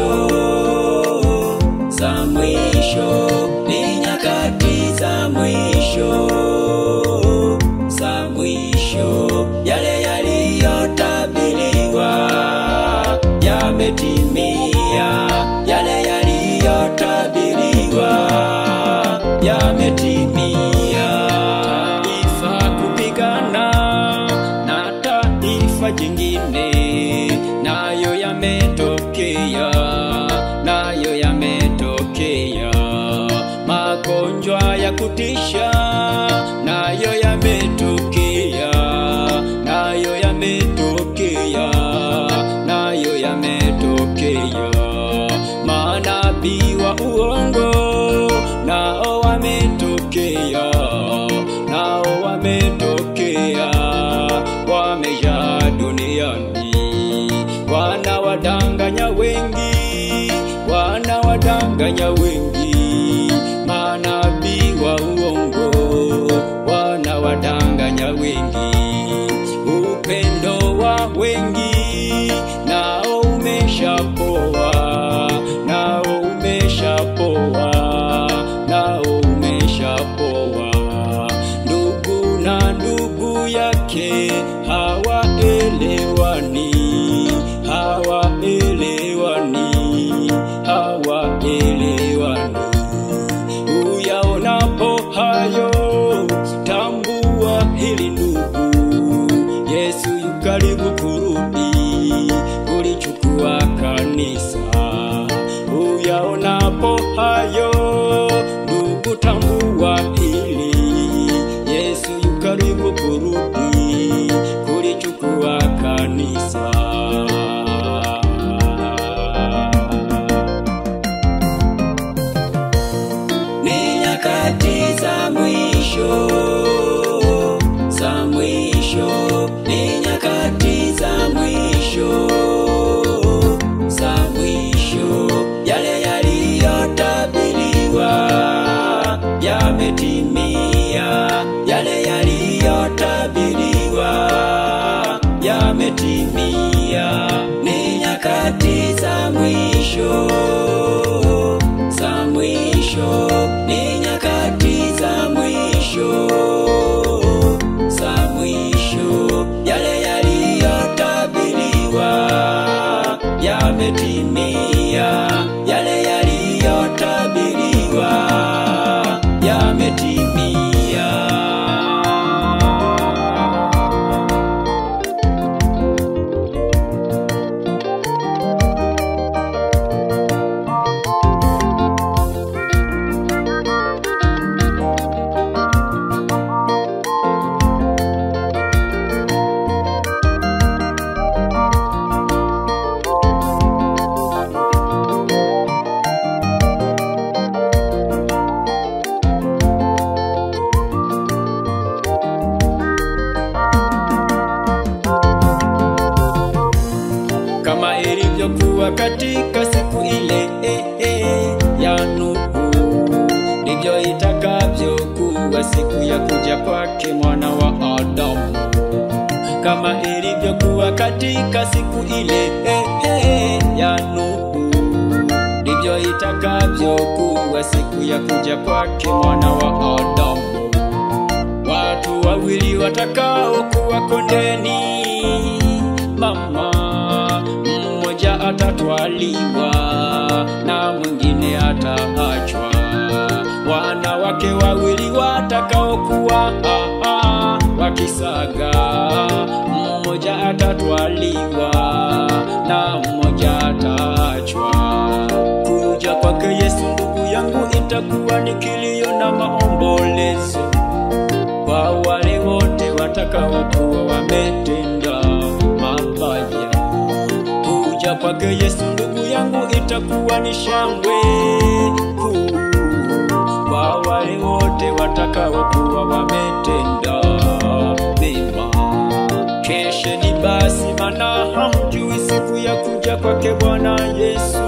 mwisho, za mwisho, ni nyakati za mwisho, za mwisho. Yale yaliyotabiriwa yametimia, yale yaliyotabiriwa yametimia. Taifa kupigana na taifa jingine, nayo yametokea, nayo yametokea. Magonjwa ya kutisha, nayo yametokea, nayo yametokea, nayo yametokea. Manabii wa uongo nao wametokea, nao wametokea, wamejaa duniani. Wanawadanganya wengi, wanawadanganya wengi. Manabii wa uongo wanawadanganya wengi. Upendo wa wengi nao umeshapoa, nao umeshapoa, nao umeshapoa. Ndugu na ndugu yake hawaelewani, hawaelewani, hawaelewani. Uyaonapo hayo, tambua hili ndugu, Yesu yu karibu kurudi kulichukua kanisa. Uyaonapo hayo, ndugu, tambua hili, Yesu yu karibu kurudi kulichukua kanisa. Ni nyakati za mwisho, za mwisho, ni nyakati za mwisho, za mwisho. Yale yaliyotabiriwa yametimia, yale yaliyotabiriwa yametimia. Ni nyakati za mwisho, za mwisho, ni nyakati za mwisho, za mwisho. Yale yaliyotabiriwa yametimia, yale yaliyotabiriwa yametimia. Kama ilivyokuwa katika siku ile ya Nuhu, ndivyo itakavyokuwa siku ya kuja kwake Mwana wa Adamu. Kama ilivyokuwa katika siku ile ya Nuhu, ndivyo itakavyokuwa siku ya kuja kwake Mwana wa Adamu. Watu wawili watakao kuwa kondeni, mama, mmoja atatwaliwa na mwingine ataachwa. Wanawake wawili watakao kuwa wakisaga, mmoja atatwaliwa na mmoja ataachwa. Kuja kwake Yesu, ndugu yangu, itakuwa ni kilio na maombolezo kwa wale wote watakao kuwa wametenda mabaya. Kuja kwake Yesu, ndugu yangu, itakuwa ni shangwe kuu kwa wale wote watakao kuwa wametenda mema. Kesheni basi, maana hamjui siku ya kuja kwake Bwana Yesu.